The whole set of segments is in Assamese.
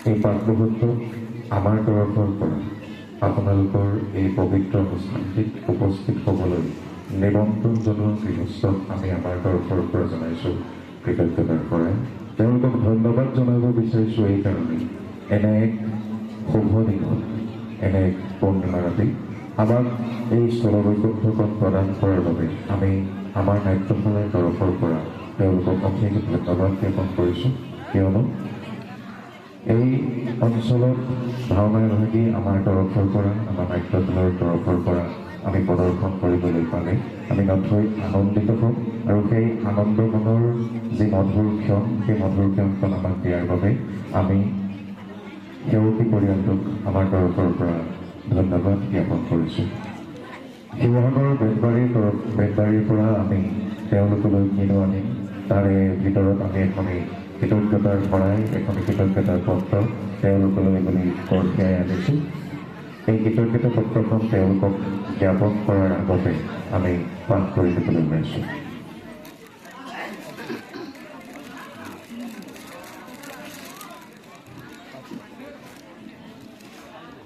এই পাঠমুহূৰ্তত আমাৰ তৰফৰ পৰা আপোনালোকৰ এই পবিত্ৰ অনুষ্ঠানটিত উপস্থিত হ'বলৈ নিমন্ত্ৰণ জনোৱা গৃহস্থক আমি আমাৰ তৰফৰ পৰা জনাইছোঁ কৃতজ্ঞতাৰ পৰাই। তেওঁলোকক ধন্যবাদ জনাব বিচাৰিছোঁ এইকাৰণে এনে এক শুভ দিনত, এনে এক পূৰ্ণিমা ৰাতি আমাক এই স্থলবৈকুণ্ঠখন প্ৰদান কৰাৰ বাবে আমি আমাৰ নাট্যশালাৰ তৰফৰ পৰা তেওঁলোকক অশেষ ধন্যবাদ জ্ঞাপন কৰিছোঁ। কিয়নো এই অঞ্চলত ভাওনা এভাগী আমাৰ তৰফৰ পৰা, আমাৰ নাট্যশালাৰ তৰফৰ পৰা আমি প্ৰদৰ্শন কৰিবলৈ পালে আমি নথৈ আনন্দিত হ'ম আৰু সেই আনন্দ মনৰ যি মধুৰ ক্ষণ, সেই মধুৰ ক্ষণখন আমাক দিয়াৰ বাবে আমি সেৱকী পৰিয়ালটোক আমাৰ তৰফৰ পৰা ধন্যবাদ জ্ঞাপন কৰিছোঁ। শিৱসাগৰ বেতবাৰীৰ পৰা আমি তেওঁলোকলৈ কিনো আনিম, তাৰে ভিতৰত আমি এখনি কৃতজ্ঞতাৰ ভৰাই এখনি কৃতজ্ঞতাৰ পত্ৰ তেওঁলোকলৈ বুলি কঢ়িয়াই আনিছোঁ। এই কৃতজ্ঞতা পত্ৰখন তেওঁলোকক জ্ঞাপন কৰাৰ আগতে আমি পাঠ কৰি দিবলৈ ওলাইছোঁ।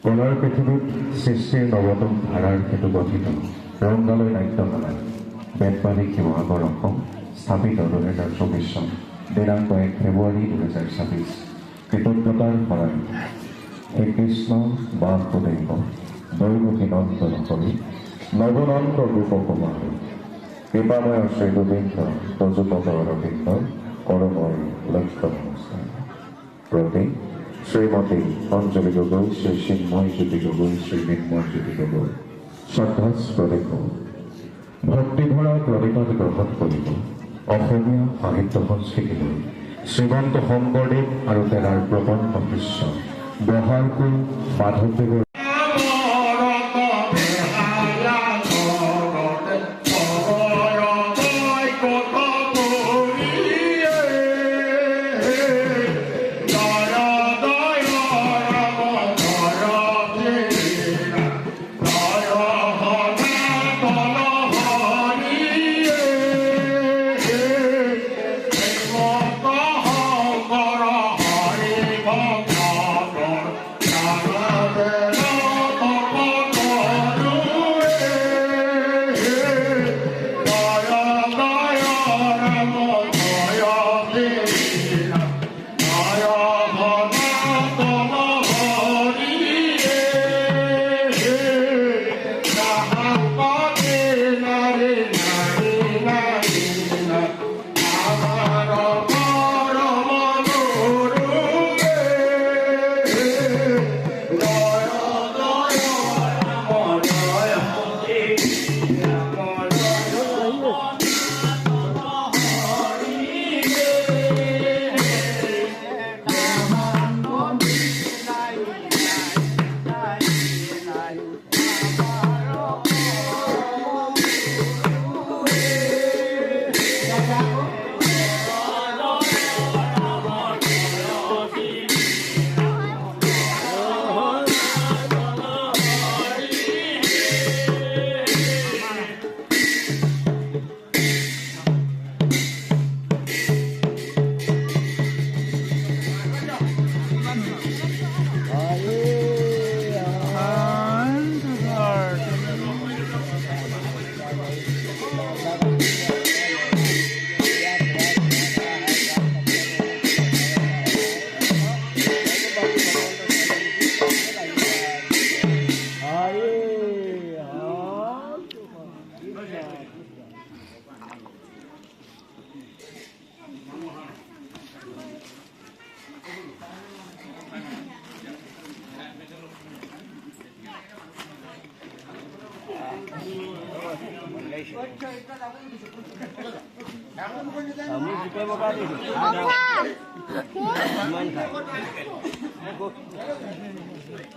কলাৰ পৃথিৱীত সৃষ্টিৰ নৱতম ধাৰাৰ সেইটো গঠিত ৰংগালয় নাট্যশালা বেতবাৰী শিৱসাগৰ অসম স্থাপিত 2024 চন দিনাংক 1 ফেব্ৰুৱাৰী 2026। কৃতজ্ঞতাৰ শৰাই শ্ৰীকৃষ্ণ বাসুদেৱ দৈৱকী নন্দন কৰি নৱনন্দ গোপকুমাৰ কৃপাময় শ্ৰী গোবিন্দ তজুপকৰ অৰবিন্দ কৰময় লক্ষ্য নমস্কাৰ। প্ৰতি শ্ৰীমতী অঞ্জলি গগৈ, শ্ৰী চিন্ময় জ্যোতি গগৈ, শ্ৰী মৃন্ময় জ্যোতি গগৈ শ্ৰদ্ধাস্পদেশ ভক্তিভৰা প্ৰণিপাত গ্ৰহণ কৰিব অসমীয়া সাহিত্য সংস্কৃতিলৈ শ্ৰীমন্ত শংকৰদেৱ আৰু তেৰাৰ প্ৰবন্ধ শিষ্য বহাৰপুৰ মাধৱদেৱৰ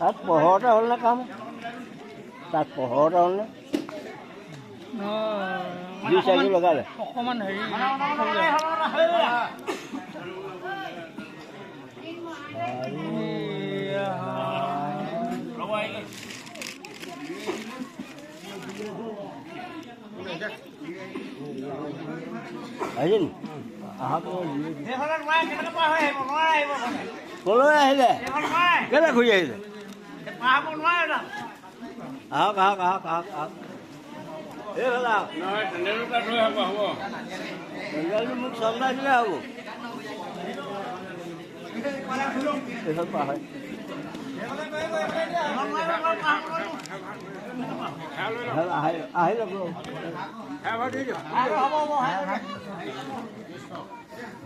তাত পোহৰতে হ'ল নে কাম? তাত পোহৰতে হ'ল নে? দুই চাইকেল লগালে অকণমান হেৰি আহিল আহক ক'লৈ আহিলে কেলৈ ঘূৰি আহিলে আহক আহক আহক আহক আহক এই হ'ল আহক চেণ্ডেলটো মোক চন্দাই দিলে হ'ব এইখন পাৰ হয় আহি ল'ব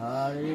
হৰি